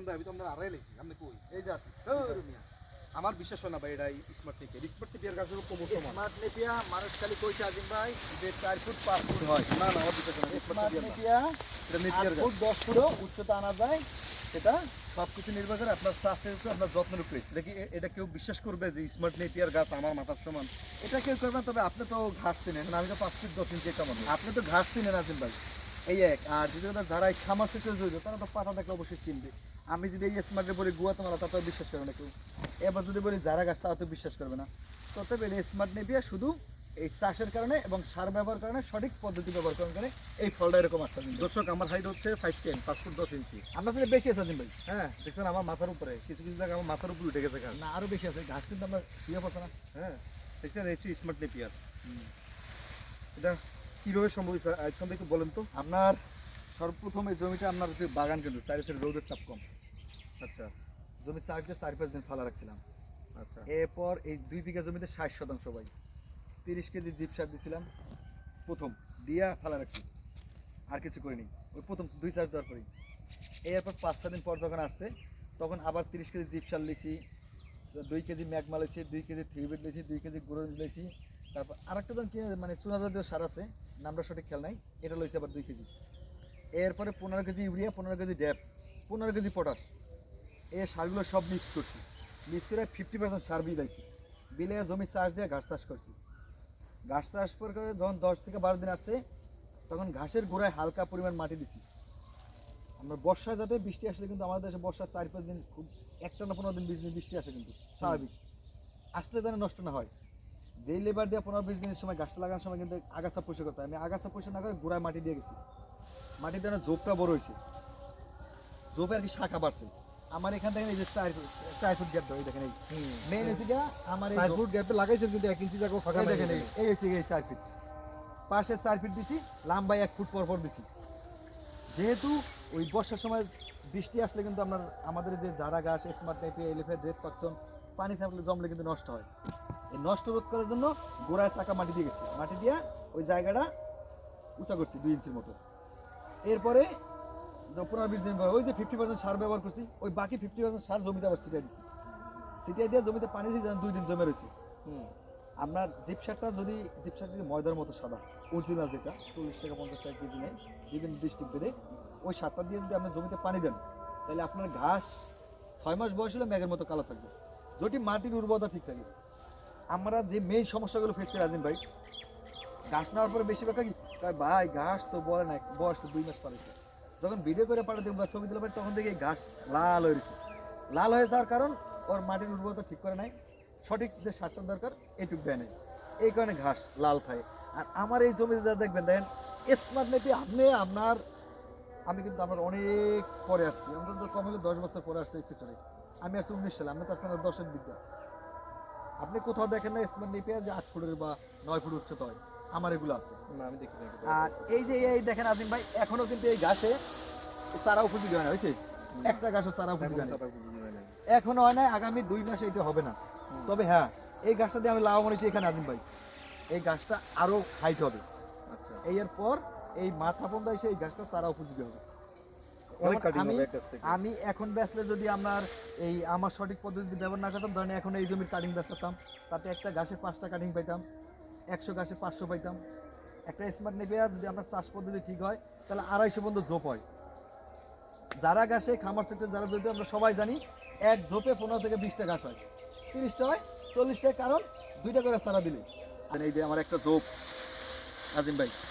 ভাই আমি তো আপনার আড়াই লেখি আপনি কই এই যে আছে আমার বিশ্বাস হয় না ভাই এটা স্মার্ট নেপিয়ার গাছের কোমর সমান স্মার্ট নেপিয়া মানুষ খালি কইছে আজিম ভাই যে 4 ফুট 5 ফুট হয়। না না আমার বিশ্বাস হয় না স্মার্ট স্মার্ট নেপিয়া এটা 8 নেপিয়ার গাছ ফুট 10 ফুটও উচ্চতা আনা যায়। সেটা সবকিছু নির্ভর করে আপনার চাষের উপর আপনার যত্নের উপরে এটা কেউ বিশ্বাস করবে যে স্মার্ট নেপিয়ার গাছ আমার মাথার সমান এটা কেউ করবে না। তবে আপনি তো ঘাস চিনেন আমি তো 5 ফিট 10 ইঞ্চি একটা মানুষ আপনি তো ঘাস চিনেন আজিম ভাই, এই এক। আর যদি ওরা যারা এই খামার সেচে জড়িত তারা তো পাতা দেখলে অবশ্যই চিনবে। আমি যদি এই স্মার্টের বলি গুয়াতে মারা তা তো বিশ্বাস করবে না কেউ। এবার যদি বলি যারা গাছ তারা তো বিশ্বাস করবে না। তবে এই স্মার্ট নেপিয়া শুধু এই চাষের কারণে এবং সার ব্যবহার কারণে সঠিক পদ্ধতি ব্যবহার করার কারণে এই ফলটা এরকম আসছে। দর্শক আমার হাইট হচ্ছে 5 ফুট 10 ইঞ্চি আপনার কাছে বেশি আছে আজিম ভাই? হ্যাঁ দেখছেন আমার মাথার উপরে কিছু কিছু জায়গায় আমার মাথার উপরে উঠে গেছে ঘাস না আরো বেশি আছে, ঘাস কিন্তু আমরা ইয়ে পাচ্ছি না। হ্যাঁ দেখছেন এই স্মার্ট নেপিয়ার এটা কিভাবে সম্ভব সম্ভব একটু বলেন তো আপনার সর্বপ্রথম এই জমিটা আপনার যে বাগান কিন্তু চারিপাশে রোদের চাপ কম। আচ্ছা জমি 4 দিন ফালা রাখছিলাম। আচ্ছা এরপর এই 2 বিঘা জমিতে 60% ভাই 30 কেজি জিপ সার দিছিলাম প্রথম, দিয়া ফালা রাখছি, আর কিছু করিনি। ওই প্রথম 2-4 দেওয়ার পরেই এরপর 5-6 দিন পর যখন আসছে তখন আবার 30 কেজি জিপ সার লিছি, 2 কেজি ম্যাগমা লিছি, 2 কেজি থ্রিবিট লিছি, 2 কেজি গুঁড়ো লিছি। তারপর আরেকটা দাম কি মানে চুনা জাতীয় সার আছে, নামটা সঠিক খেয়াল নাই, এটা লইছি আবার 2 কেজি। এরপরে 15 কেজি ইউরিয়া, 15 কেজি ড্যাপ, 15 কেজি পটাশ, এই সারগুলো সব মিক্স করছি। মিক্স করে 50% সার বিলাইছি, বিলে জমি চাষ দিয়ে ঘাস চাষ করছি। ঘাস চাষ করে যখন 10 থেকে 12 দিন আসছে তখন ঘাসের গোড়ায় হালকা পরিমাণ মাটি দিছি। আমরা বর্ষায় যাতে বৃষ্টি আসলে কিন্তু আমাদের দেশে বর্ষার 4-5 দিন খুব একটানা 15 দিন 20 দিন বৃষ্টি আসে কিন্তু স্বাভাবিক, আসলে যেন নষ্ট না হয়। যেই লেবার দিয়ে 15-20 দিনের সময় গাছটা লাগানোর সময় কিন্তু আগাছা পরিষ্কার করতে হয়। আমি আগাছা পরিষ্কার না করে গোড়ায় মাটি দিয়ে গেছি। মাটি দিয়ে ঝোপটা বড় হয়েছে, ঝোপে আর কি শাখা বাড়ছে। আমার এখান থেকে এই যে 4 ফুট গ্যাপ ধরে দেখেন, এই মেন এসিটা আমার এই 4 ফুট গ্যাপে লাগাইছেন কিন্তু 1 ইঞ্চি জায়গা ফাঁকা দেখেন, নাই এই হচ্ছে এই 4 ফিট, পাশে 4 ফিট দিছি, লম্বায় 1 ফুট পর পর দিছি। যেহেতু ওই বর্ষার সময় বৃষ্টি আসলে কিন্তু আমাদের যে জারা ঘাস স্মার্ট নেপিয়া এলিফ্যান্ট রেড পাকচন পানি থাকলে জমলে কিন্তু নষ্ট হয়। এই নষ্ট রোধ করার জন্য গোড়ায় চাকা মাটি দিয়ে গেছি, মাটি দিয়ে ওই জায়গাটা উঁচা করছি 2 ইঞ্চির মতো। এরপরে 15-20 দিন পর ওই যে 50% সার ব্যবহার করছি, ওই বাকি 50% সার জমিতে আবার ছিটিয়ে দিছি। ছিটিয়ে দিয়ে জমিতে পানি দিয়ে 2 দিন জমে রয়েছে। আপনার জিপ সারটা যদি ময়দার মতো সাদা অরিজিনাল যেটা 40 টাকা 50 টাকা কেজি নেয় বিভিন্ন ডিস্ট্রিক্ট বেড়ে, ওই সারটা দিয়ে যদি আপনি জমিতে পানি দেন তাহলে আপনার ঘাস 6 মাস বয়স হলে ম্যাগের মতো কালো থাকবে, যদি মাটির উর্বরতা ঠিক থাকে। আমরা যে মেইন সমস্যাগুলো ফেস করি আজিম ভাই, ঘাস নেওয়ার পরে বেশিরভাগ কি ভাই ঘাস তো বলে না, বয়স তো 2 মাস পালিয়েছে। যখন ভিডিও করে পাঠাতে বা ছবি দিলে তখন থেকে এই ঘাস লাল হয়ে গেছে। লাল হয়ে যাওয়ার কারণ ওর মাটির উর্বরতা ঠিক করে নাই, সঠিক যে সারটার দরকার এইটুক দেয় নাই, এই কারণে ঘাস লাল থাকে। আর আমার এই জমিতে যা দেখবেন দেখেন স্মার্ট নেপি আমি কিন্তু আমার অনেক পরে আসছি, অন্তত কম হলে 10 বছর পরে আসছে এই সেক্টরে। আমি আসছি 19 সালে, আমি তার সঙ্গে 10-এর দিকে। আপনি কোথাও দেখেন না স্মার্ট নেপিয়া যে 8 ফুটের বা 9 ফুট উচ্চতা হয়, আমার এগুলো আছে। না আমি দেখি নাই আর এই যে এই দেখেন আজিম ভাই এখনো কিন্তু এই ঘাসে চারা উপযোগী হয় না, হয়েছে একটা গাছের চারা উপযোগী হয় না, এখনো হয় না, আগামী 2 মাসে এটা হবে না। তবে হ্যাঁ এই গাছটা দিয়ে আমি লাভবান হয়েছি এখানে আজিম ভাই, এই গাছটা আরো হাইট হবে। আচ্ছা এরপর এই মাথা পর্যন্ত এসে এই গাছটা চারা উপযোগী হবে। অনেক কাটিং আমি হবে এক গাছ থেকে আমি এখন বেচলে যদি আমার সঠিক পদ্ধতি ব্যবহার না করতাম, ধরেন এখন এই জমির কাটিং বেচতাম, তাতে একটা গাছে 5টা কাটিং পাইতাম, 100 গাছে 500 পাইতাম। একটা স্মার্ট নেপিয়া যদি আপনার চাষ পদ্ধতি ঠিক হয় তাহলে 250 পর্যন্ত জোপ হয়। যারা গাছে খামার সেক্টর যারা যদি আমরা সবাই জানি এক জোপে 15 থেকে 20টা গাছ হয়, 30টা হয়, 40টা, কারণ 2টা করে চারা দিলে। এই যে আমার একটা জোপ আজিম ভাই,